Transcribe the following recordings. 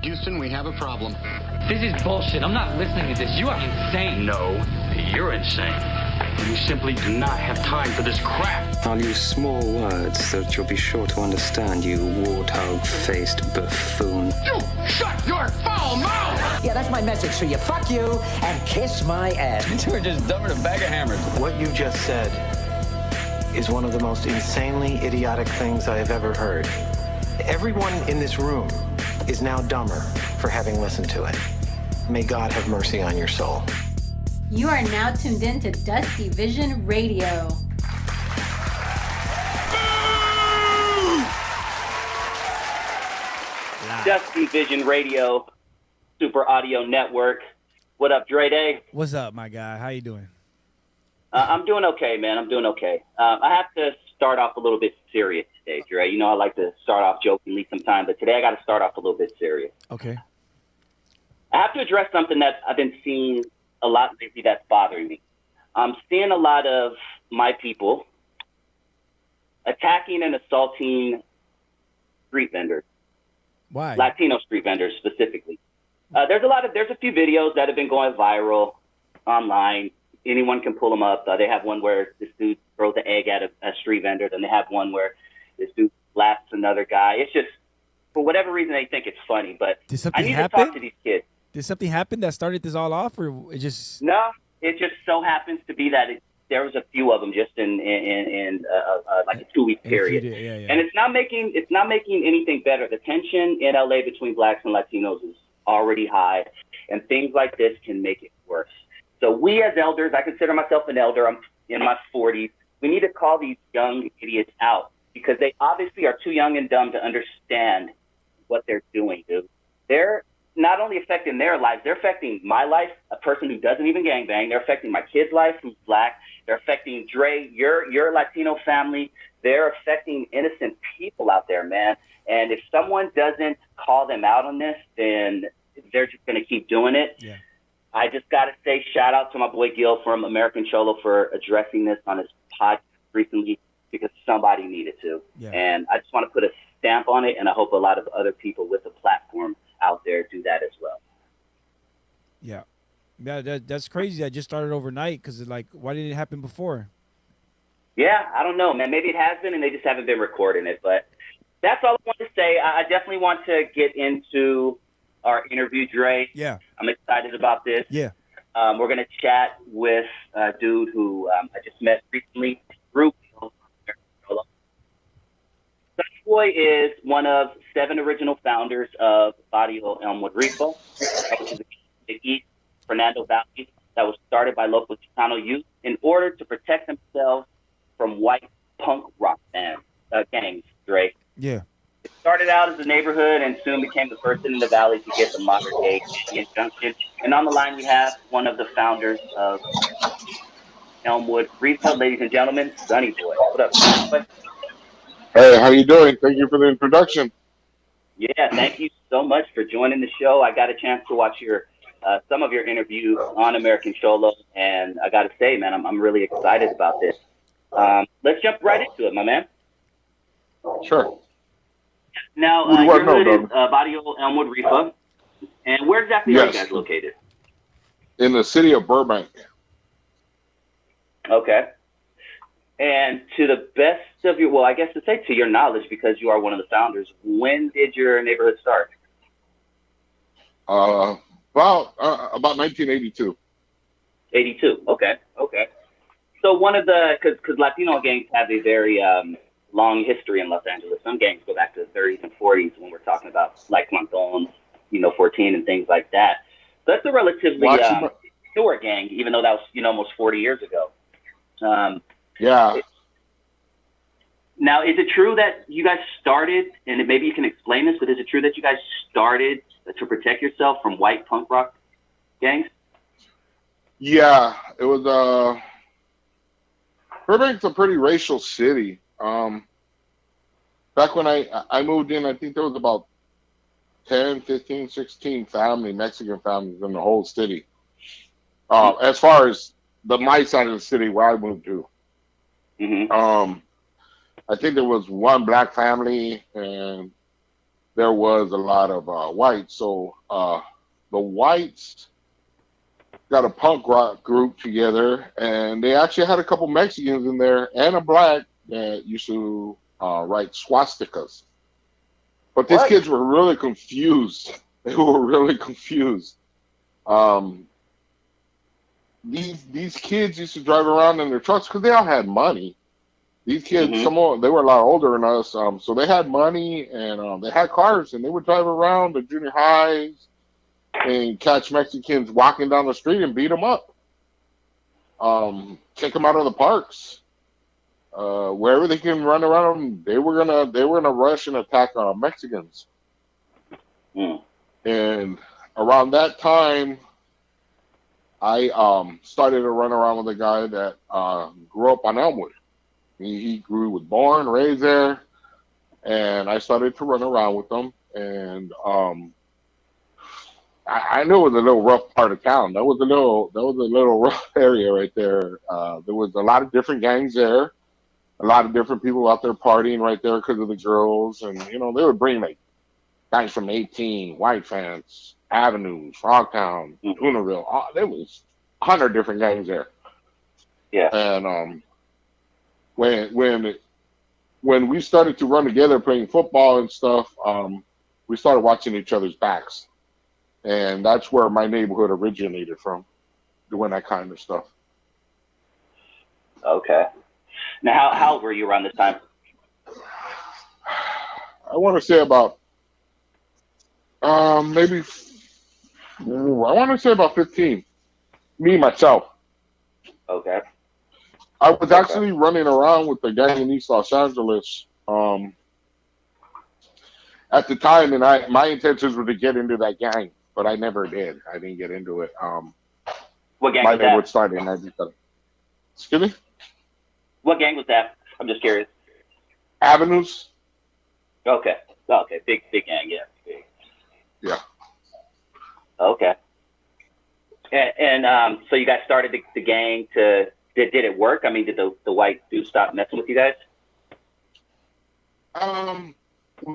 Houston, we have a problem. This is bullshit. I'm not listening to this. You are insane. No, you're insane. You simply do not have time for this crap. I'll use small words that you'll be sure to understand, you warthog-faced buffoon. You shut your foul mouth! Yeah, that's my message to you. Fuck you and kiss my ass. You were just dumb in a bag of hammers. What you just said is one of the most insanely idiotic things I have ever heard. Everyone in this room is now dumber for having listened to it. May God have mercy on your soul. You are now tuned in to Dusty Vision Radio. Dusty Vision Radio, Super Audio Network. What up, Dre Day? What's up, my guy? How you doing? I'm doing okay, man. I'm doing okay. I have to start off a little bit serious today, Dre. You know I like to start off jokingly sometimes, but today I got to start off a little bit serious. Okay. I have to address something that I've been seeing a lot lately that's bothering me. I'm seeing a lot of my people attacking and assaulting street vendors. Why? Latino street vendors specifically. There's a few videos that have been going viral online. Anyone can pull them up. They have one where this dude throws an egg at a street vendor, and they have one where this dude slaps another guy. It's just, for whatever reason, they think it's funny. But I need to talk to these kids. Did something happen that started this all off, or it just? No, it just so happens to be that there was a few of them just in like a 2-week period, and it's not making anything better. The tension in LA between blacks and Latinos is already high, and things like this can make it worse. So we as elders, I consider myself an elder. I'm in my 40s. We need to call these young idiots out because they obviously are too young and dumb to understand what they're doing, dude. They're not only affecting their lives, they're affecting my life, a person who doesn't even gangbang. They're affecting my kid's life, who's black. They're affecting Dre, your Latino family. They're affecting innocent people out there, man. And if someone doesn't call them out on this, then they're just going to keep doing it. Yeah. I just got to say shout out to my boy Gil from American Cholo for addressing this on his podcast recently because somebody needed to. Yeah. And I just want to put a stamp on it, and I hope a lot of other people with a platform out there do that as well. Yeah. Yeah, that's crazy. That just started overnight because, like, why didn't it happen before? Yeah, I don't know, man. Maybe it has been, and they just haven't been recording it. But that's all I want to say. I definitely want to get into our interview, Dre. Yeah. I'm excited about this. Yeah. We're going to chat with a dude who I just met recently, Rubio. Sonny Boy is one of 7 original founders of Barrio Elmwood Repo, which is in the East Fernando Valley that was started by local Chicano youth in order to protect themselves from white punk rock gangs, Dre. Yeah. It started out as a neighborhood and soon became the first in the valley to get the modern-day injunction. And on the line, we have one of the founders of Elmwood Repo, ladies and gentlemen, Sonny Boy. What up, Sonny Boy? Hey, how you doing? Thank you for the introduction. Yeah, thank you so much for joining the show. I got a chance to watch some of your interviews on American Cholo, and I got to say, man, I'm really excited about this. Let's jump right into it, my man. Sure. Now, your hood is Barrio Elmwood Repo, and where exactly are you guys located? In the city of Burbank. Okay. And to the best of your, well, I guess to say to your knowledge, because you are one of the founders, when did your neighborhood start? About 1982. 82. Okay. So one of the, because Latino gangs have a very long history in Los Angeles. Some gangs go back to the 30s and 40s when we're talking about like Monton, 14 and things like that. So that's a relatively newer gang, even though that was, almost 40 years ago. Yeah. Now, is it true that you guys started, and maybe you can explain this, but is it true that you guys started to protect yourself from white punk rock gangs? Yeah, it was, Burbank's a pretty racial city. Back when I moved in, I think there was about 10, 15, 16 Mexican families in the whole city. As far as my side of the city where I moved to. Mm-hmm. I think there was one black family and there was a lot of whites. So the whites got a punk rock group together, and they actually had a couple Mexicans in there and a black that used to write swastikas. But these kids were really confused. They were really confused. Um, these kids used to drive around in their trucks because they all had money. These kids, Mm-hmm. some of them, they were a lot older than us, so they had money and they had cars, and they would drive around the junior highs and catch Mexicans walking down the street and beat them up, kick them out of the parks, wherever they can run around them. They were gonna rush and attack Mexicans. Mm. And around that time, I started to run around with a guy that grew up on Elmwood. He was born, raised there, and I started to run around with him. And I knew it was a little rough part of town. That was a little rough area right there. There was a lot of different gangs there, a lot of different people out there partying right there because of the girls, and they would bring like guys from 18, White Fence, Avenues, Frogtown, Tunerville. There was 100 different gangs there. Yeah. And when we started to run together playing football and stuff, we started watching each other's backs. And that's where my neighborhood originated from, doing that kind of stuff. Okay. Now, how old were you around this time? I want to say about maybe I want to say about 15. Me myself. Okay. I was actually running around with the gang in East Los Angeles at the time, and my intentions were to get into that gang, but I never did. I didn't get into it. What gang my was that? neighborhood started in 97. Excuse me? What gang was that? I'm just curious. Avenues? Okay. Big gang, yeah. Big. Yeah. Okay. And so you guys started the gang to. Did it work? I mean, did the white dudes stop messing with you guys?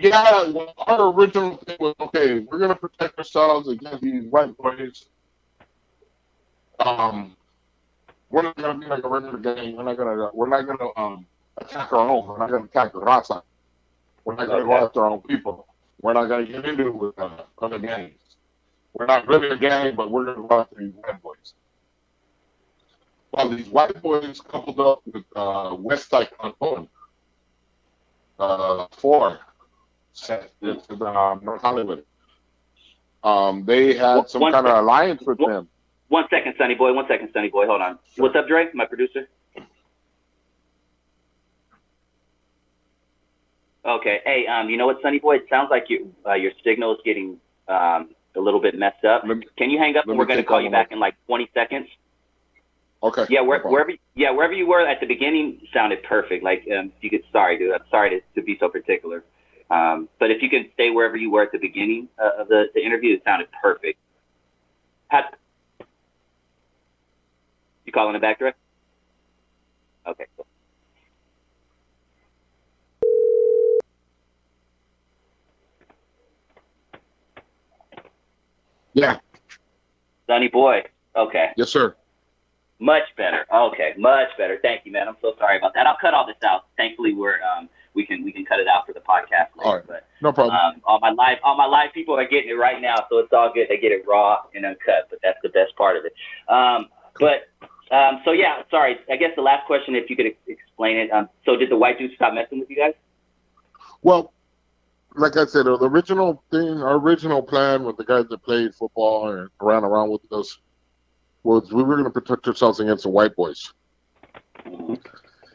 Yeah, well, our original thing was, okay, we're gonna protect ourselves against these white boys. We're not gonna be like a regular gang. We're not gonna attack our own. We're not gonna attack the raza. We're not gonna go after our own people. We're not gonna get into it with other gangs. We're not really a gang, but we're gonna go after these white boys. Well, these white boys coupled up with West Side Canton, 4 set into North Hollywood. They had some kind of alliance with them. 1 second, Sonny Boy. 1 second, Sonny Boy. Hold on. Sure. What's up, Dre? My producer. Okay. Hey, you know what, Sonny Boy? It sounds like your signal is getting a little bit messed up. Can you hang up and we're going to call you back in like 20 seconds? Okay. Yeah, wherever you were at the beginning sounded perfect. Like, you could, sorry, dude. I'm sorry to be so particular. But if you could stay wherever you were at the beginning of the interview, it sounded perfect. You calling it back, Dre? Okay, cool. Yeah. Sonny Boy. Okay. Yes, sir. Much better. Okay, much better. Thank you, man. I'm so sorry about that. I'll cut all this out. Thankfully, we can cut it out for the podcast later. All right. But no problem. All my live people are getting it right now, so it's all good. They get it raw and uncut, but that's the best part of it. So yeah, sorry. I guess the last question, if you could explain it. So did the white dudes stop messing with you guys? Well, like I said, the original thing, our original plan with the guys that played football and ran around with us was we were going to protect ourselves against the white boys. Mm-hmm.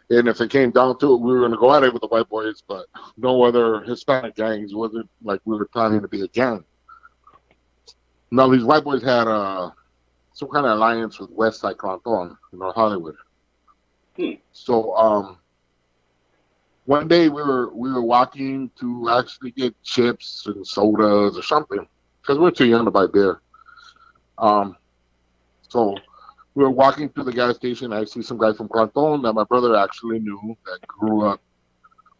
And if it came down to it, we were going to go at it with the white boys, but no other Hispanic gangs. Wasn't like we were planning to be a gang. Now, these white boys had some kind of alliance with West Side Canton in North Hollywood. So one day we were walking to actually get chips and sodas or something because we were too young to buy beer. So we were walking to the gas station. I see some guy from Canton that my brother actually knew that grew up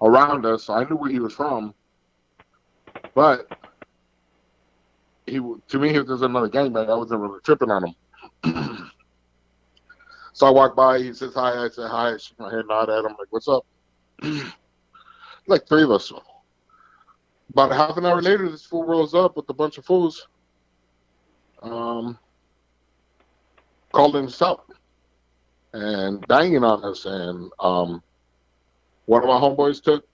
around us. So I knew where he was from. But to me, he was just another gangbang. I wasn't really tripping on him. So I walk by, he says hi, I say hi, I shake my head, nod at him, like, what's up? Like three of us. About a half an hour later, this fool rolls up with a bunch of fools. Calling us out and banging on us. And one of my homeboys took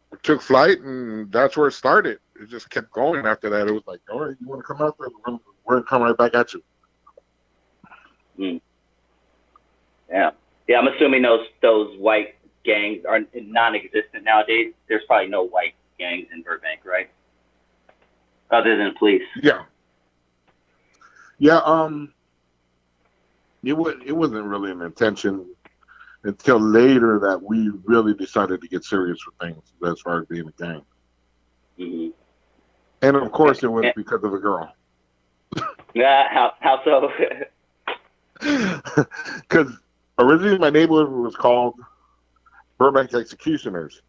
flight, and that's where it started. It just kept going after that. It was like, all right, you want to come out there? We're going to come right back at you. Mm. Yeah. Yeah, I'm assuming those white gangs are non-existent nowadays. There's probably no white gangs in Burbank, right? Other than police. Yeah. Yeah, it wasn't really an intention until later that we really decided to get serious with things as far as being a gang. Mm-hmm. And of course it was because of a girl. Yeah, how so? Because originally my neighborhood was called Burbank Executioners.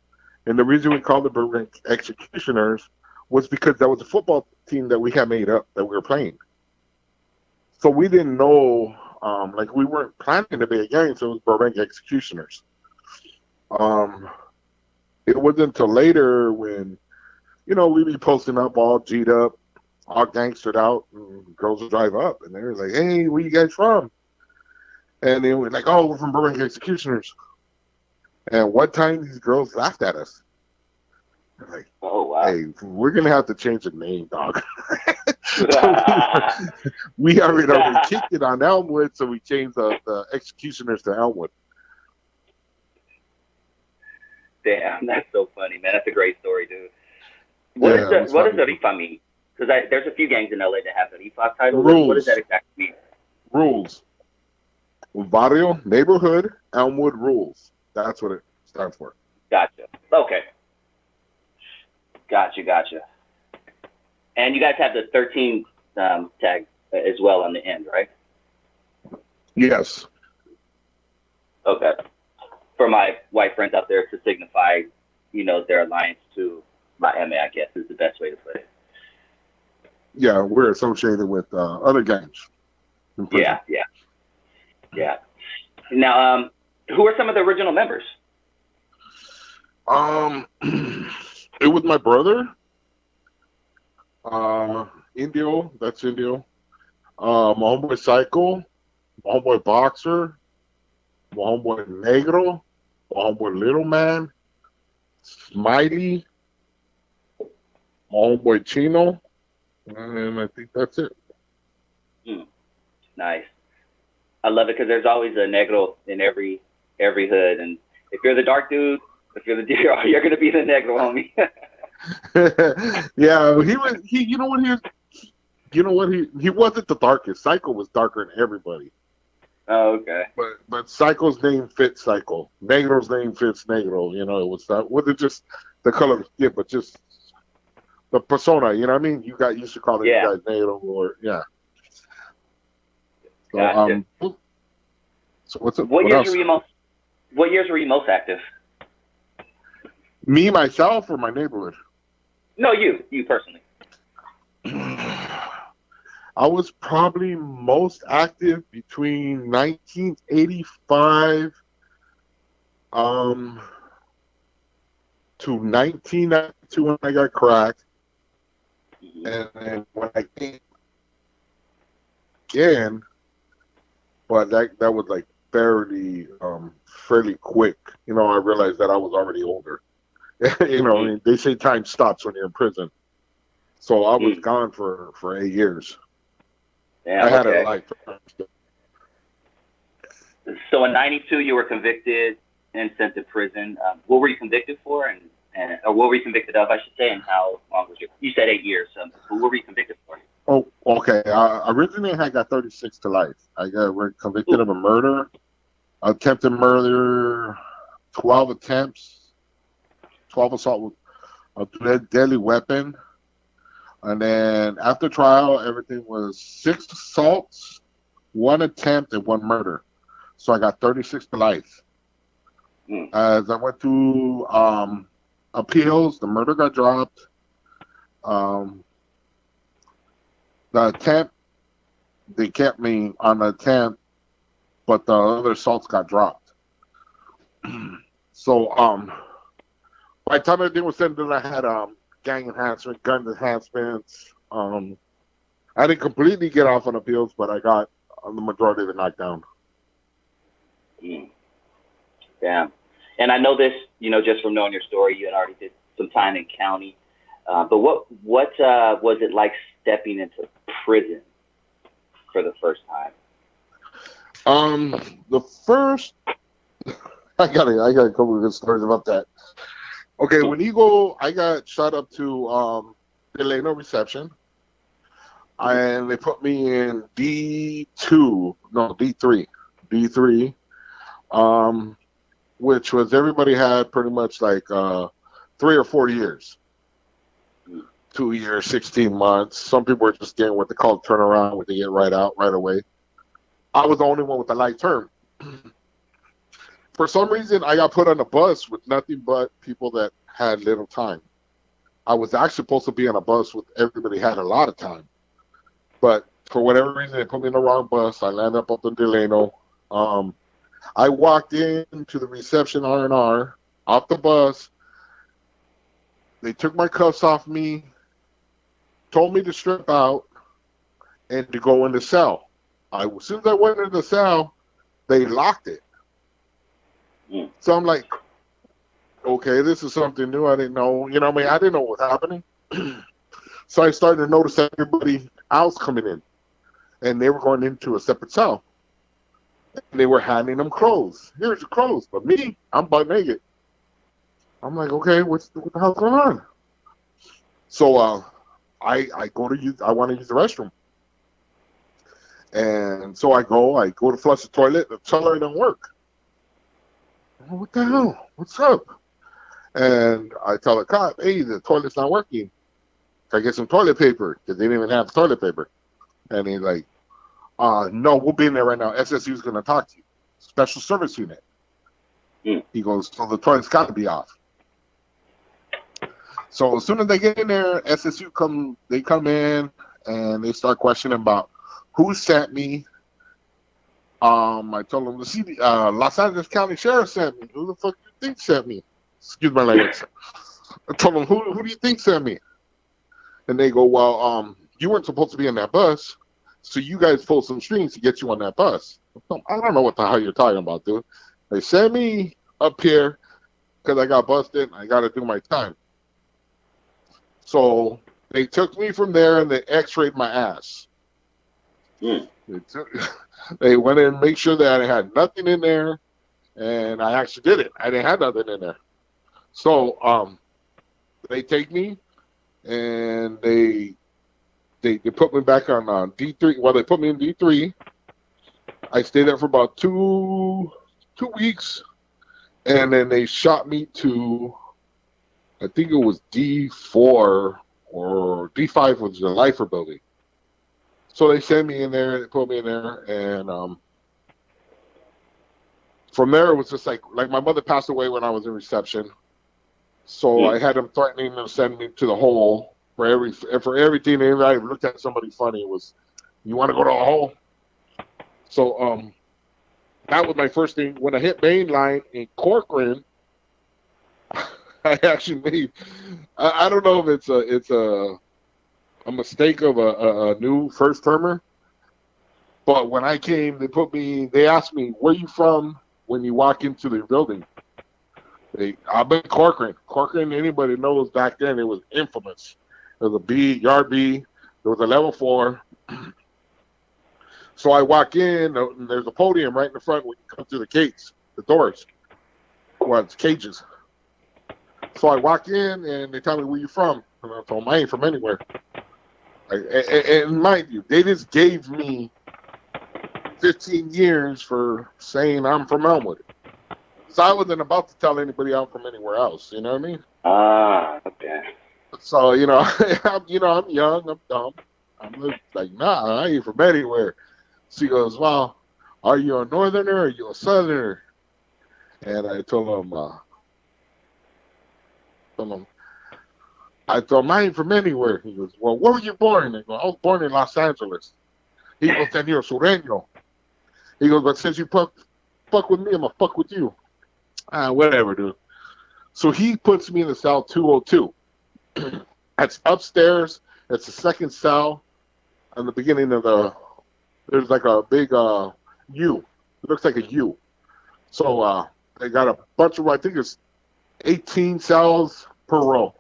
And the reason we called it Burbank Executioners was because that was a football team that we had made up that we were playing. So we didn't know, like we weren't planning to be a gang, so it was Burbank Executioners. It wasn't until later when, we'd be posting up all G'd up, all gangstered out, and girls would drive up, and they were like, hey, where you guys from? And they were like, oh, we're from Burbank Executioners. And one time these girls laughed at us. They're like, oh, wow. Hey, we're going to have to change the name, dog. we already kicked it on Elmwood, so we changed the Executioners to Elmwood. Damn, that's so funny, man. That's a great story, dude. What does the Rifa mean? Because there's a few gangs in LA that have the Rifa title. What does that exactly mean? Rules. Barrio, neighborhood, Elmwood rules. That's what it stands for. Gotcha. Okay. Gotcha. And you guys have the 13 tag as well on the end, right? Yes. Okay. For my white friends out there, to signify, their alliance to Miami, I guess is the best way to put it. Yeah, we're associated with other gangs. Yeah. Now, who are some of the original members? It was my brother, Indio. That's Indio. My homeboy Psycho, my homeboy Boxer, my homeboy Negro, my homeboy Little Man, Smiley, my homeboy Chino, and I think that's it. Nice. I love it because there's always a Negro in every hood, and if you're the dark dude, if you're the deer, you're gonna be the Negro, homie. Yeah, he wasn't the darkest. Psycho was darker than everybody. Oh, okay. But Psycho's name fits Psycho. Negro's name fits Negro. It wasn't just the color of skin, but just the persona. You know what I mean? You got used to calling you guys Negro or yeah. So, gotcha. So what's up? What years were you most active? Me, myself, or my neighborhood? No, you personally. I was probably most active between 1985 to 1992 when I got cracked. And then when I came again, but that was like fairly quick. I realized that I was already older. They say time stops when you're in prison. So I was gone for 8 years. Yeah, I had a life. So in '92, you were convicted and sent to prison. What were you convicted for, or what were you convicted of, I should say, and how long was you said 8 years. So what were you convicted for? Oh, okay. Originally, I got 36 to life. I got convicted of a murder, attempted murder, 12 attempts, 12 assault with a deadly weapon. And then after trial, everything was 6 assaults, 1 attempt, and 1 murder. So I got 36 to life. As I went through appeals, the murder got dropped. Um, the attempt, they kept me on the attempt, but the other assaults got dropped. So by the time everything was said and done, I had gang enhancement, gun enhancements. I didn't completely get off on appeals, but I got the majority of the knockdown. Mm. Damn. And I know this, just from knowing your story, you had already did some time in county. But what was it like stepping into prison for the first time? The first, I got a couple of good stories about that. Okay, when I got shot up to Delano reception, and they put me in D3, which was everybody had pretty much like 3 or 4 years. 2 years, 16 months. Some people were just getting what they call turnaround, where they get right out right away. I was the only one with a light term. For some reason, I got put on a bus with nothing but people that had little time. I was actually supposed to be on a bus with everybody had a lot of time. But for whatever reason, they put me in the wrong bus. I landed up in Delano. I walked into the reception R&R, off the bus. They took my cuffs off me, told me to strip out, and to go in the cell. As soon as I went into the cell, they locked it. So I'm like, okay, this is something new. I didn't know. I didn't know what was happening. So I started to notice everybody else coming in. And they were going into a separate cell. And they were handing them clothes. Here's your clothes. But me, I'm butt naked. I'm like, okay, what the hell's going on? So I want to use the restroom. And so I go to flush the toilet. The toilet don't work. What the hell? What's up? And I tell the cop, hey, the toilet's not working. Can I get some toilet paper? Because they didn't even have toilet paper. And he's like, no, we'll be in there right now. SSU's going to talk to you. Special Service Unit. He goes, so the toilet's got to be off. So as soon as they get in there, SSU come in and they start questioning about who sent me. I told them the Los Angeles County Sheriff sent me. Who the fuck do you think sent me? Excuse my language. I told them, who do you think sent me? And they go, well, you weren't supposed to be on that bus, so you guys pulled some strings to get you on that bus. I don't know what the hell you're talking about, dude. They sent me up here because I got busted and I got to do my time. So they took me from there and they x-rayed my ass. They went in and made sure that I had nothing in there, and I actually did it. I didn't have nothing in there. So they take me and they put me back on D3. Well, they put me in D3. I stayed there for about two weeks, and then they shot me to, I think it was D4 or D5 was the lifer building. So they sent me in there, they put me in there, and from there it was just like my mother passed away when I was in reception. So I had them threatening to send me to the hole for everything. If I looked at somebody funny, it was, you want to go to a hole? So that was my first thing. When I hit mainline in Corcoran, I actually made, I don't know if it's a mistake of a new first termer, but when I came, they asked me, where you from when you walk into the building? I've been Corcoran. Corcoran, anybody knows back then, it was infamous. There was a yard B, there was a level 4. So I walk in, and there's a podium right in the front when you come through the gates, the doors. Well, it's cages. So I walk in, and they tell me, where you from? And I told them, I ain't from anywhere. And mind you, they just gave me 15 years for saying I'm from Elmwood. So I wasn't about to tell anybody I'm from anywhere else. You know what I mean? Okay. So, I'm young, I'm dumb. I'm like, nah, I ain't from anywhere. She goes, well, are you a northerner or are you a southerner? And I told him, I told him, I ain't from anywhere. He goes, well, where were you born? I go, I was born in Los Angeles. He goes, then you're sureño. He goes, but since you fuck with me, I'm going to fuck with you. Whatever, dude. So he puts me in the cell 202. That's upstairs. It's the second cell. On the beginning of there's like a big U. It looks like a U. So they got a bunch of, I think it's 18 cells per row.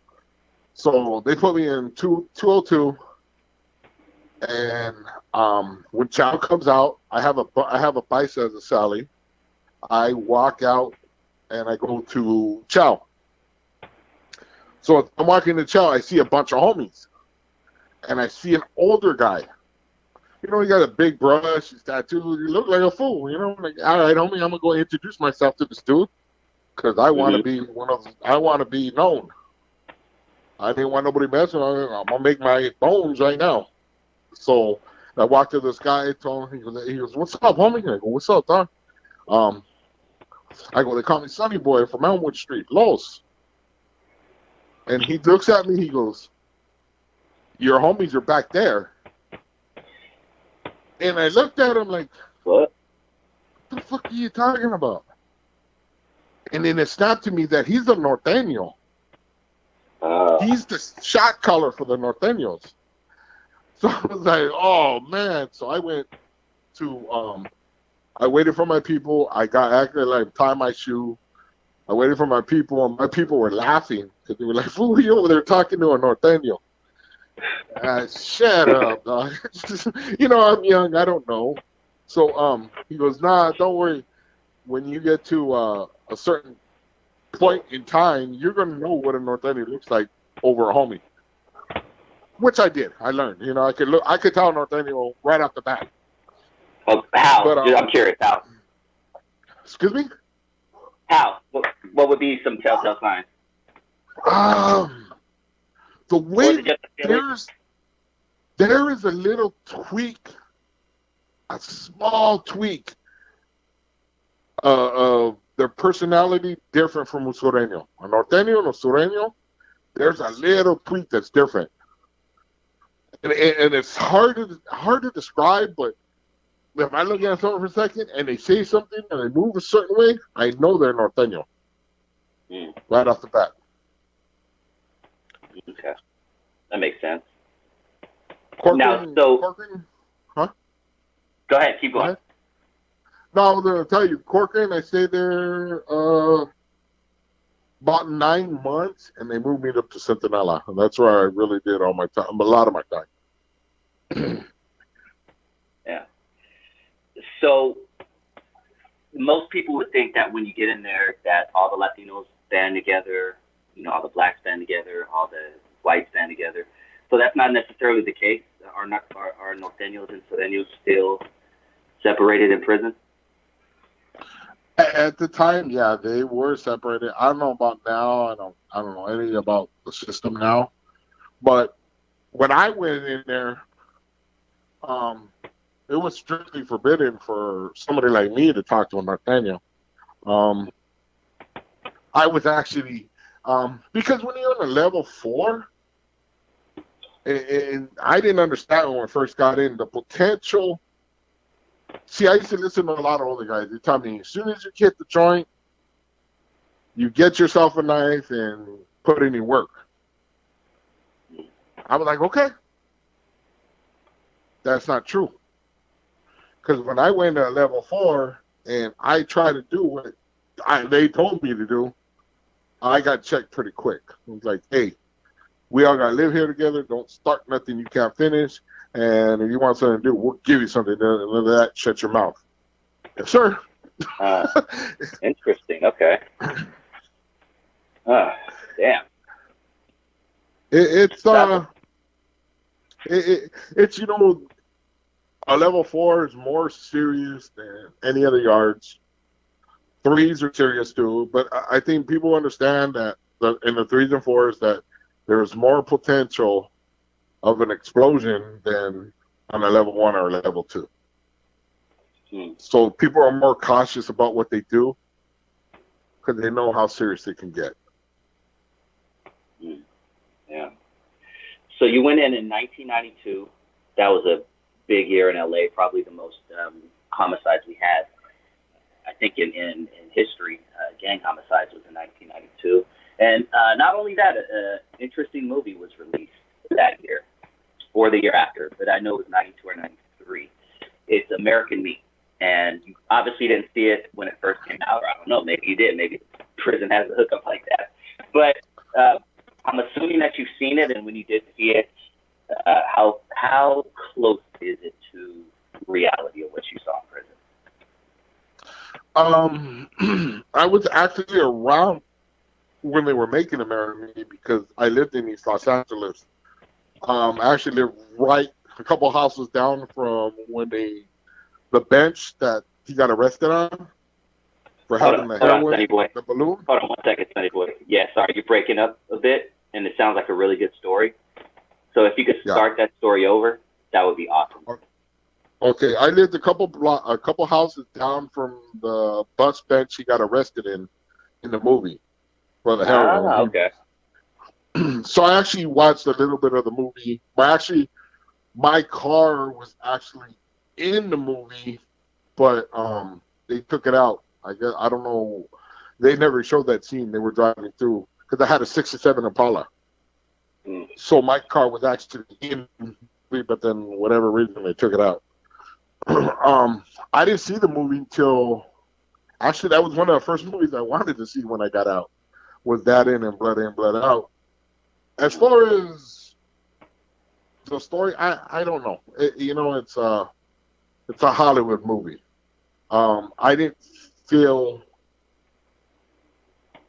So they put me in 202, and when Chow comes out, I have a bicep as a Sally. I walk out and I go to Chow. So I'm walking to Chow, I see a bunch of homies, and I see an older guy. You know, he got a big brush, he's tattooed. You look like a fool. You know, like, all right, homie, I'm gonna go introduce myself to this dude because I want to be I want to be known. I didn't want nobody messing with me. I'm gonna make my bones right now. So I walked to this guy, told him, he goes, "What's up, homie?" I go, "What's up, dog?" I go, "They call me Sonny Boy from Elmwood Street, Los." And he looks at me, he goes, "Your homies are back there." And I looked at him like, "What the fuck are you talking about?" And then it snapped to me that he's a norteño. He's the shot caller for the norteños. So I was like, oh, man. So I went to, I waited for my people. I got acted like tie my shoe. I waited for my people, and my people were laughing because they were like, "Fool, you over there talking to a norteño." Shut up, dog. You know, I'm young. I don't know. So he goes, "Nah, don't worry. When you get to a certain point in time, you're going to know what a norteño looks like over a homie." Which I did. I learned. You know, I could tell a norteño right off the bat. Oh, how? But, I'm curious. How? Excuse me? How? What would be some telltale signs? The way there is a little tweak, a small tweak of their personality different from un sureño. A norteño and a sureño, there's a little tweak that's different. And it's hard to describe, but if I look at someone for a second and they say something and they move a certain way, I know they're norteño. Right off the bat. Okay. That makes sense. Corcoran, huh? Go ahead, keep going. No, I was going to tell you, Corcoran, I stayed there about 9 months, and they moved me up to Centinela. And that's where I really did all my time, a lot of my time. Yeah. So most people would think that when you get in there, that all the Latinos band together, you know, all the blacks band together, all the whites band together. So that's not necessarily the case. Are norteños and sureños still separated in prison? At the time, yeah, they were separated. I don't know about now. I don't know anything about the system now. But when I went in there, it was strictly forbidden for somebody like me to talk to a norteño. I was actually because when you're on a level 4, and I didn't understand when I first got in the potential. See, I used to listen to a lot of older guys. They tell me, as soon as you hit the joint, you get yourself a knife and put in your work. I was like, okay. That's not true. Because when I went to level 4 and I tried to do what they told me to do, I got checked pretty quick. It was like, hey, we all got to live here together. Don't start nothing you can't finish. And if you want something to do, we'll give you something. Other than that, shut your mouth. Yes, sir. Interesting. Okay. Damn. It's you know, a level 4 is more serious than any other yards. 3s are serious too, but I think people understand that in the 3s and 4s that there's more potential of an explosion than on a level 1 or a level 2. So people are more cautious about what they do because they know how serious it can get. Yeah. So you went in 1992. That was a big year in LA, probably the most homicides we had, I think, in history. Gang homicides was in 1992. And not only that, an interesting movie was released that year or the year after, but I know it was 92 or 93. It's American Meat. And you obviously didn't see it when it first came out. Or I don't know, maybe you did. Maybe prison has a hookup like that. But I'm assuming that you've seen it, and when you did see it, how close is it to reality of what you saw in prison? I was actually around when they were making American Me because I lived in East Los Angeles. I actually lived right a couple houses down from when the bench that he got arrested on for having the heroin, the balloon. Hold on 1 second, Sonny Boy. Yeah, sorry, you're breaking up a bit, and it sounds like a really good story. So if you could start that story over, that would be awesome. Okay, I lived a couple houses down from the bus bench he got arrested in the movie for the heroin. Ah, okay. So I actually watched a little bit of the movie. My car was actually in the movie, but they took it out. I guess I don't know. They never showed that scene. They were driving through because I had a '67 Impala. So my car was actually in the movie, but then whatever reason they took it out. I didn't see the movie until actually that was one of the first movies I wanted to see when I got out. Was that in, Blood Out. As far as the story, I don't know. It's a Hollywood movie. I didn't feel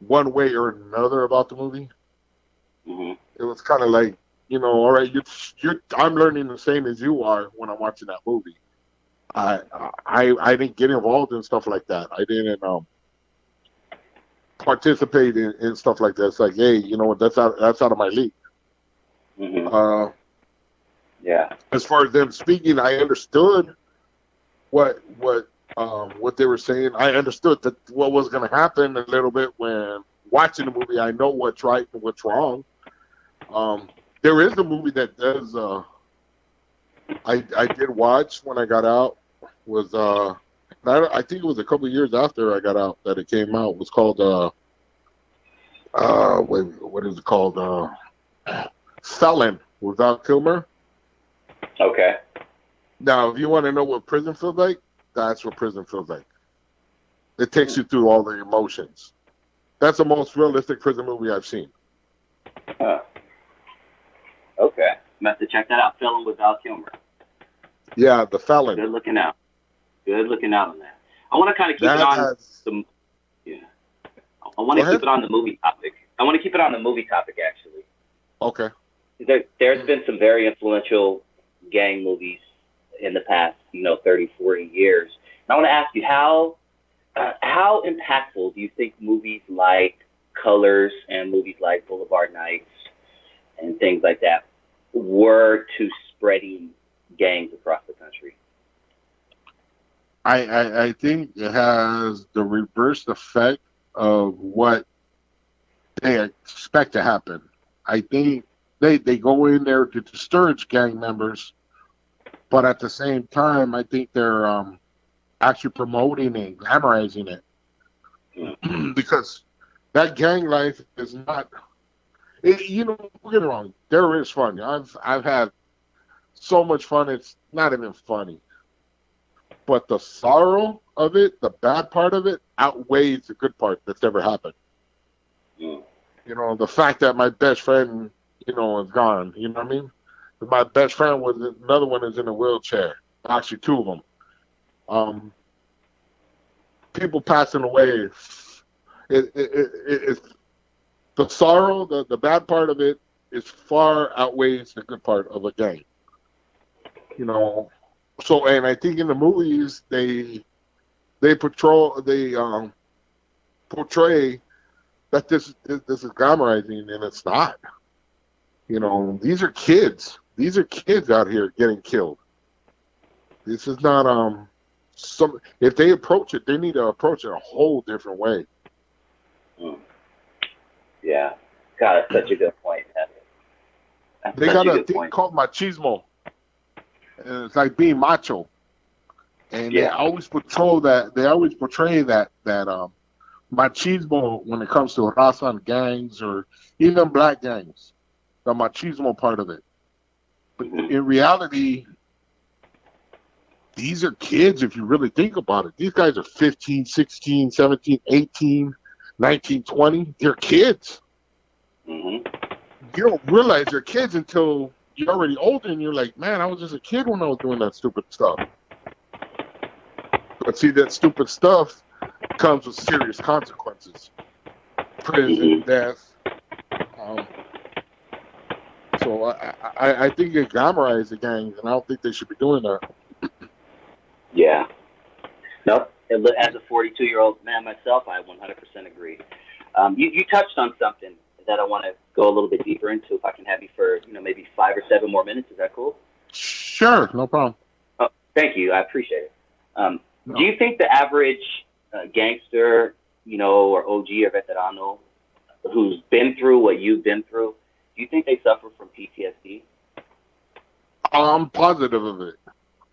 one way or another about the movie. Mm-hmm. It was kind of like, all right, I'm learning the same as you are when I'm watching that movie. I didn't get involved in stuff like that. I didn't participate in stuff like that. It's like, hey, you know what? That's out of my league. Mm-hmm. Yeah. As far as them speaking, I understood what they were saying. I understood that what was going to happen a little bit when watching the movie. I know what's right and what's wrong. There is a movie that does. I did watch when I got out. Was I think it was a couple of years after I got out that it came out. It was called what is it called? Felon with Val Kilmer. Okay. Now, if you want to know what prison feels like, that's what prison feels like. It takes you through all the emotions. That's the most realistic prison movie I've seen. Huh. Okay. I'm have to check that out. Felon with Val Kilmer. Yeah, The Felon. Good looking out. Good looking out on that. I want to kind of keep it on I want to keep it on the movie topic. I want to keep it on the movie topic, actually. Okay. There's been some very influential gang movies in the past, 30, 40 years. And I want to ask you, how impactful do you think movies like Colors and movies like Boulevard Nights and things like that were to spreading gangs across the country? I think it has the reverse effect of what they expect to happen. I think they go in there to discourage gang members, but at the same time, I think they're actually promoting and glamorizing it because that gang life is not. Don't get it wrong. There is fun. I've had so much fun. It's not even funny. But the sorrow of it, the bad part of it, outweighs the good part that's ever happened. The fact that my best friend, is gone. You know what I mean? My best friend another one is in a wheelchair. Actually, two of them. People passing away. It's the sorrow, the bad part of it is far outweighs the good part of a gang. So, and I think in the movies they portray that this is glamorizing, and it's not. These are kids. These are kids out here getting killed. This is not if they approach it, they need to approach it a whole different way. Yeah. God, that's such a good point, man. They such got a a good thing point. called machismo, and it's like being macho. And they Yeah. always patrol that. They always portray that machismo when it comes to raza and gangs or even black gangs. The machismo part of it. But Hmm. in reality, these are kids if you really think about it. These guys are 15, 16, 17, 18, 19, 20. They're kids. Hmm. You don't realize they're kids until you're already older and you're like, man, I was just a kid when I was doing that stupid stuff. But see, that stupid stuff comes with serious consequences. Hmm. Prison, death. Um, so I think it glamorizes the gangs, and I don't think they should be doing that. Yeah. No, as a 42-year-old man myself, I 100% agree. You touched on something that I want to go a little bit deeper into. If I can have you for maybe 5 or 7 more minutes, is that cool? Sure, no problem. Oh, thank you. I appreciate it. Do No. you think the average gangster, or OG or veterano, who's been through what you've been through, do you think they suffer from PTSD? I'm positive of it.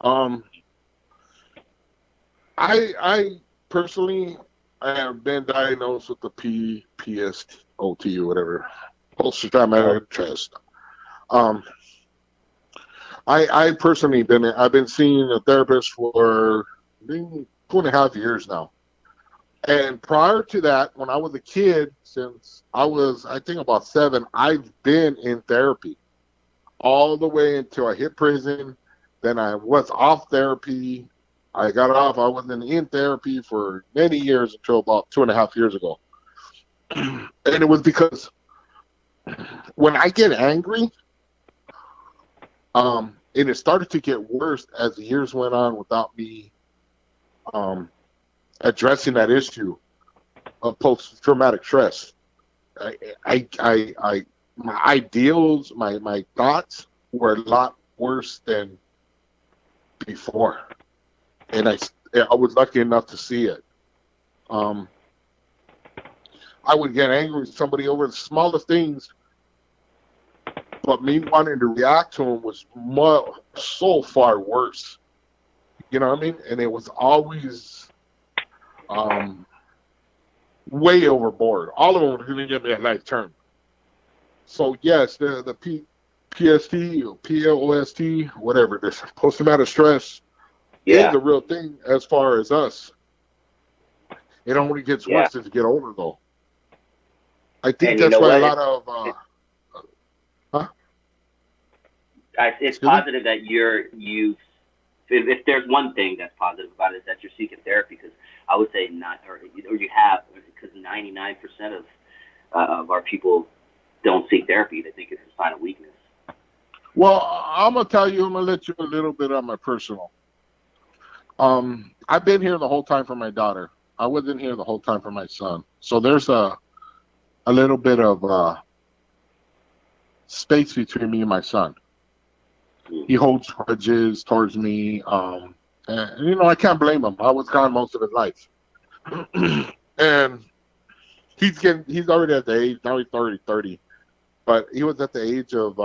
Um, I personally I have been diagnosed with the PSOT or whatever, post-traumatic stress. Um, I personally I've been seeing a therapist for 2.5 years now. And prior to that, when I was a kid, since I was I think about 7, I've been in therapy all the way until I hit prison. Then I was off therapy. I got off. I wasn't in therapy for many years until about 2.5 years ago. And it was because when I get angry, and it started to get worse as the years went on without me um, addressing that issue of post-traumatic stress. My ideals, my thoughts were a lot worse than before, and I was lucky enough to see it. Um, I would get angry with somebody over the smallest things, but me wanting to react to them was so far worse. You know what I mean? And it was always um, way overboard. All of them were going to give me a life term. So yes, the PST or PLOST, whatever, this post traumatic stress is Yeah. a real thing as far as us. It only gets Yeah. worse as you get older, though. I think And you that's know why a what? lot of huh? It's Excuse me. positive that if there's one thing that's positive about it, is that you're seeking therapy. Because I would say not, or you have, because 99% of our people don't seek therapy. They think it's a sign of weakness. Well, I'm gonna tell you. I'm gonna let you a little bit on my personal. I've been here the whole time for my daughter. I wasn't here the whole time for my son. So there's a little bit of space between me and my son. He holds grudges towards me. And I can't blame him. I was gone most of his life. And he's already at the age, now he's already 30, but he was at the age of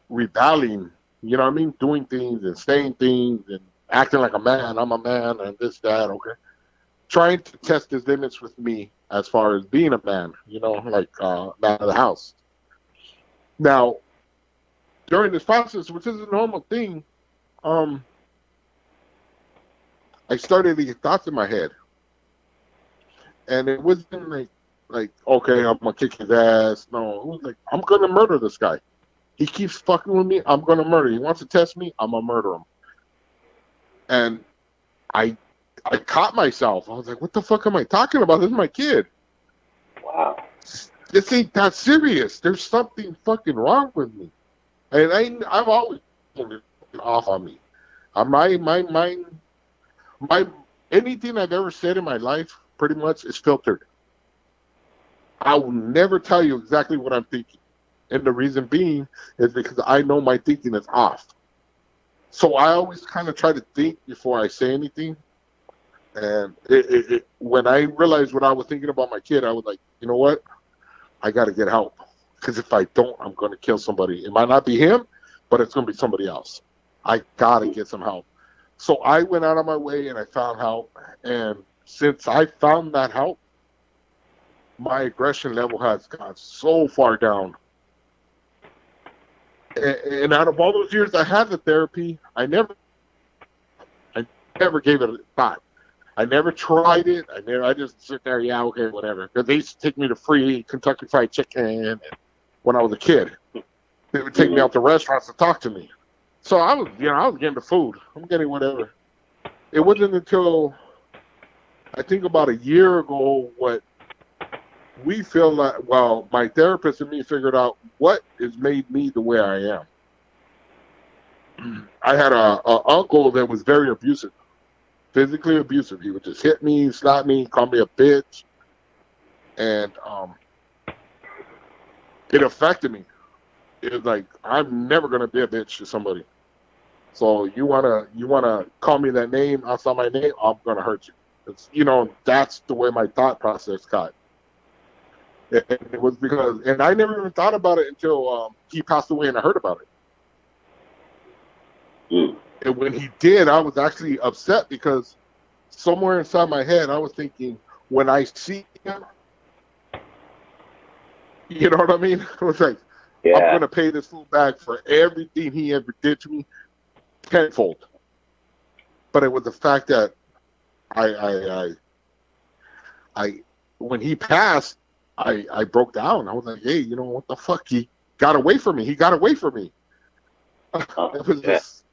rebelling, you know what I mean? Doing things and saying things and acting like a man. I'm a man and this, that, okay. Trying to test his limits with me as far as being a man, like man of the house. Now, during this process, which is a normal thing, um, I started to get thoughts in my head. And it wasn't like, okay, I'm gonna kick his ass. No, it was like, I'm gonna murder this guy. He keeps fucking with me, I'm gonna murder. He wants to test me, I'm gonna murder him. And I I caught myself. I was like, what the fuck am I talking about? This is my kid. Wow. This ain't that serious. There's something fucking wrong with me. And I've always been off on me. My anything I've ever said in my life pretty much is filtered. I will never tell you exactly what I'm thinking. And the reason being is because I know my thinking is off. So I always kind of try to think before I say anything. And when I realized what I was thinking about my kid, I was like, you know what? I got to get help. Because if I don't, I'm going to kill somebody. It might not be him, but it's going to be somebody else. I got to get some help. So I went out of my way and I found help. And since I found that help, my aggression level has gone so far down. And out of all those years I had the therapy, I never gave it a thought. I never tried it. I just sit there, yeah, okay, whatever. Because they used to take me to free Kentucky Fried Chicken when I was a kid. They would take me out to restaurants to talk to me. So I was getting the food. I'm getting whatever. It wasn't until I think about a year ago what we feel like, well, my therapist and me figured out what has made me the way I am. I had a uncle that was very abusive, physically abusive. He would just hit me, slap me, call me a bitch, and it affected me. It was like, I'm never gonna be a bitch to somebody. So you wanna call me that name outside my name, I'm gonna hurt you. It's, that's the way my thought process got. And it was because, and I never even thought about it until he passed away and I heard about it. And when he did, I was actually upset because somewhere inside my head, I was thinking, when I see him, you know what I mean? I was like, I'm going to pay this fool back for everything he ever did to me tenfold. But it was the fact that I when he passed, I broke down. I was like, hey, what the fuck? He got away from me. He got away from me. It was just,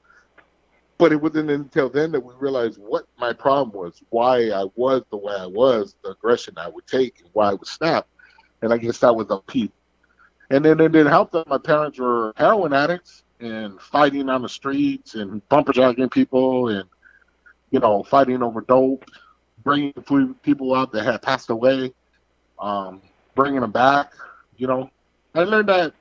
but it wasn't until then that we realized what my problem was, why I was the way I was, the aggression I would take, and why I would snap. And I guess that was a piece. And then it didn't help that my parents were heroin addicts and fighting on the streets and bumperjacking people and, fighting over dope, bringing people out that had passed away, bringing them back. I learned that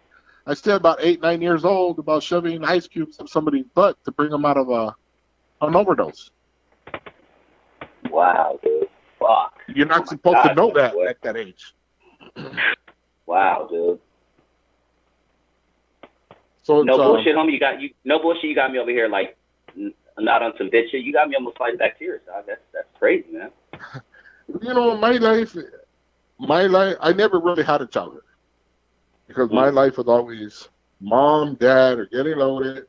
I still about 8, 9 years old about shoving ice cubes up somebody's butt to bring them out of an overdose. Wow, dude. Fuck. You're not supposed to know that at that age. Wow, dude. So no bullshit, homie. No bullshit. You got me over here like not on some bitch shit. You got me almost fighting back tears, dog. That's crazy, man. My life, I never really had a childhood because my life was always mom, dad, or getting loaded.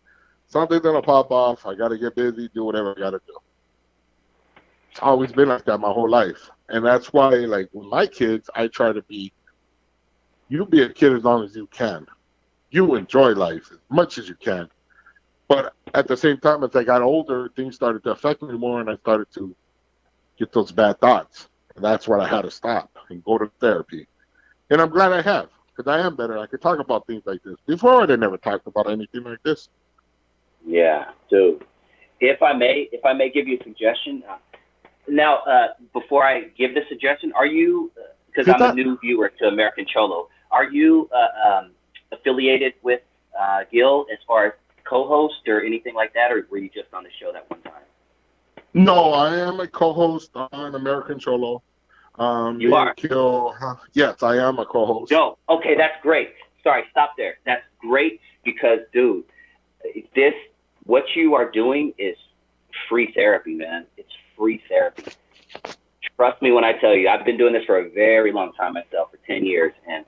Something's gonna pop off. I gotta get busy, do whatever I gotta do. It's always been like that my whole life, and that's why, like with my kids, I try to be. You be a kid as long as you can. You enjoy life as much as you can. But at the same time, as I got older, things started to affect me more, and I started to get those bad thoughts. And that's when I had to stop and go to therapy. And I'm glad I have, because I am better. I could talk about things like this. Before, I never talked about anything like this. Yeah, dude. If I may give you a suggestion. Now, before I give the suggestion, are you, because I'm a new viewer to American Cholo, are you affiliated with Gil as far as co-host or anything like that, or were you just on the show that one time? No, I am a co-host on American Cholo. You are? Yes, I am a co-host. No, okay, that's great. Sorry, stop there. That's great because, dude, what you are doing is free therapy, man. It's free therapy. Trust me when I tell you, I've been doing this for a very long time myself, for 10 years, and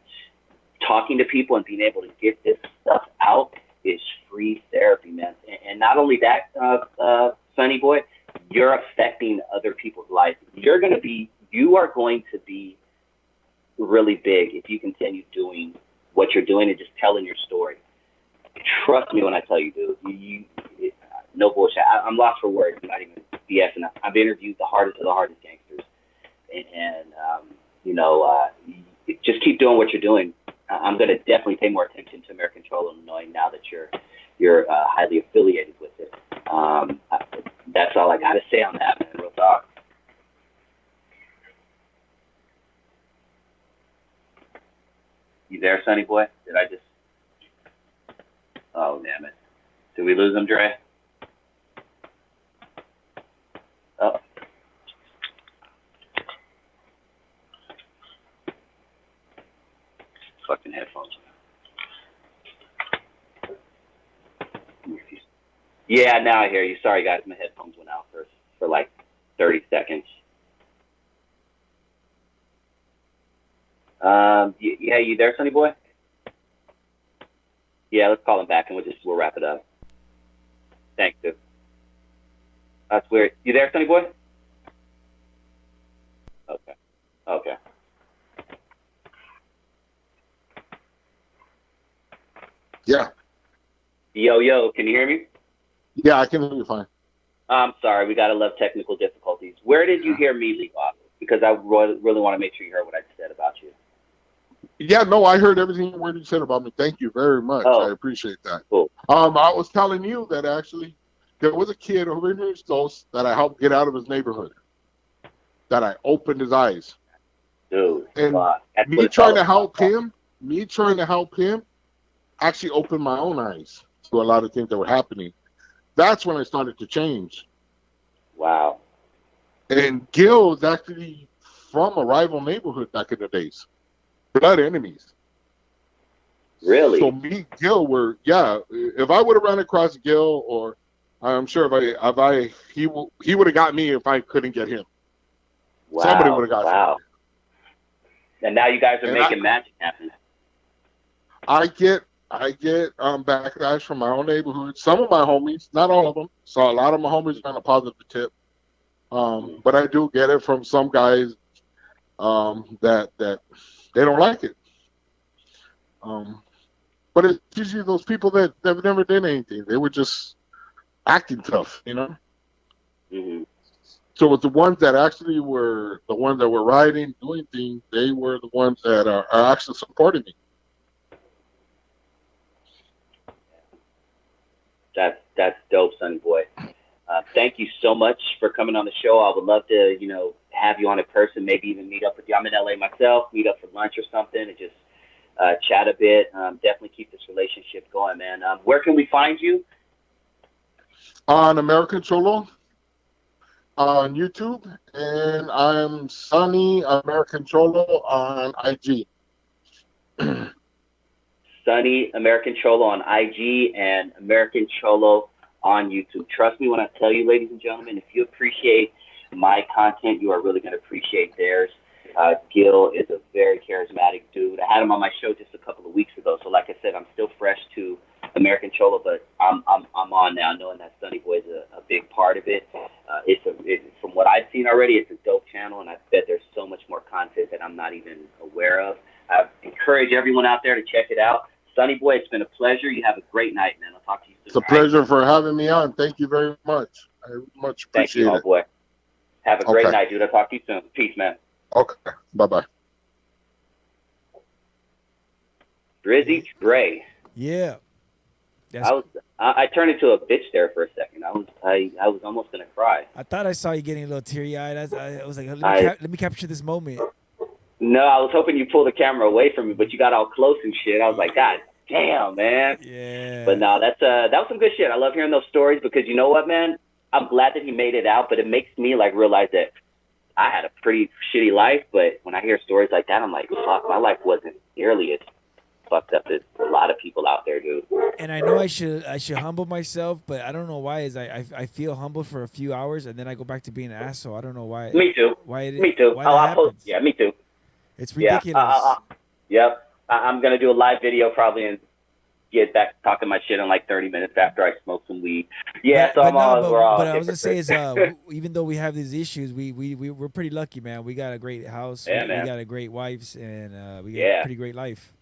talking to people and being able to get this stuff out is free therapy, man. And not only that, Sonny boy, you're affecting other people's lives. You are going to be really big if you continue doing what you're doing and just telling your story. Trust me when I tell you, dude. No bullshit. I'm lost for words. I'm not even BSing. I've interviewed the hardest of the hardest gangsters, and just keep doing what you're doing. I'm going to definitely pay more attention to American Cholo, knowing now that you're highly affiliated with it. That's all I got to say on that, man. Real talk. You there, Sonny boy? Did I just? Oh, damn it! Did we lose him, Dre? Oh. Fucking headphones. Yeah, now I hear you. Sorry, guys. My headphones went out for like 30 seconds. Yeah, you there, Sonny Boy? Yeah, let's call him back and we'll wrap it up. Thanks, dude. That's weird. You there, Sonny Boy? Okay. Okay. Yeah. Yo, can you hear me? Yeah, I can hear you fine. I'm sorry, we gotta love technical difficulties. Where did you hear me leave off? Because I really want to make sure you heard what I said about you. Yeah, no, I heard everything word you said about me. Thank you very much. Oh, I appreciate that. cool. I was telling you that actually there was a kid over in Houston that I helped get out of his neighborhood. That I opened his eyes. Dude, and me trying to help him actually opened my own eyes to a lot of things that were happening. That's when I started to change. Wow. And Gil is actually from a rival neighborhood back in the days. Blood enemies. Really? So me and Gil were, if I would have run across Gil, or I'm sure he would have got me if I couldn't get him. Wow. Somebody would have got Wow. And now you guys are making magic happen. I get backlash from my own neighborhood. Some of my homies, not all of them. So a lot of my homies are on a positive tip. But I do get it from some guys that they don't like it. But it's usually those people that never did anything. They were just acting tough, you know? Mm-hmm. So the ones that actually were the ones that were riding, doing things, they were the ones that are actually supporting me. That's dope, Sonny Boy. Thank you so much for coming on the show. I would love to, have you on in person, maybe even meet up with you. I'm in LA myself, meet up for lunch or something and just chat a bit. Definitely keep this relationship going, man. Where can we find you? On American Cholo on YouTube, and I'm Sonny American Cholo on IG. Sonny American Cholo on IG and American Cholo on YouTube. Trust me when I tell you, ladies and gentlemen, if you appreciate my content, you are really going to appreciate theirs. Gil is a very charismatic dude. I had him on my show just a couple of weeks ago, so like I said, I'm still fresh to American Cholo, but I'm on now, knowing that Sonny Boy is a big part of it. From what I've seen already, it's a dope channel, and I bet there's so much more content that I'm not even aware of. I encourage everyone out there to check it out. Sonny Boy, it's been a pleasure. You have a great night, man. I'll talk to you soon. It's a pleasure for having me on. Thank you very much. I much appreciate it. Thank you, my boy. Have a great night, dude. I'll talk to you soon. Peace, man. Okay. Bye-bye. Drizzy Dre. Yeah. I turned into a bitch there for a second. I was almost gonna cry. I thought I saw you getting a little teary-eyed. I was like, let me capture this moment. No, I was hoping you pulled the camera away from me, but you got all close and shit. I was like, God damn, man. Yeah. But no, that was some good shit. I love hearing those stories because you know what, man? I'm glad that he made it out, but it makes me realize that I had a pretty shitty life. But when I hear stories like that, I'm like, fuck, my life wasn't nearly as fucked up as a lot of people out there, dude. And I know I should humble myself, but I don't know why. I feel humble for a few hours and then I go back to being an asshole. I don't know why. Me too. Me too. Yeah, me too. It's ridiculous. Yep. I'm gonna do a live video probably and get back to talking my shit in like 30 minutes after I smoke some weed. Yeah, but I was gonna say is even though we have these issues, we're pretty lucky, man. We got a great house, yeah, we got a great wives, and we got a pretty great life.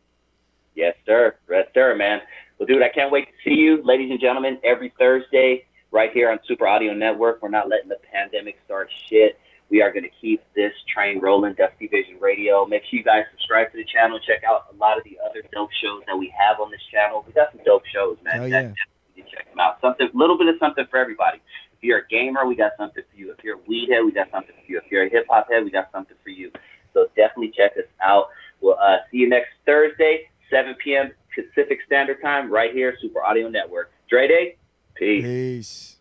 Yes, sir. Yes, sir, man. Well, dude, I can't wait to see you, ladies and gentlemen, every Thursday right here on Super Audio Network. We're not letting the pandemic start shit. We are going to keep this train rolling, Dusty Vision Radio. Make sure you guys subscribe to the channel. Check out a lot of the other dope shows that we have on this channel. We got some dope shows, man. Hell yeah. You check them out. A little bit of something for everybody. If you're a gamer, we got something for you. If you're a weed head, we got something for you. If you're a hip hop head, we got something for you. So definitely check us out. We'll see you next Thursday, 7 p.m. Pacific Standard Time, right here, Super Audio Network. Dre Day, peace.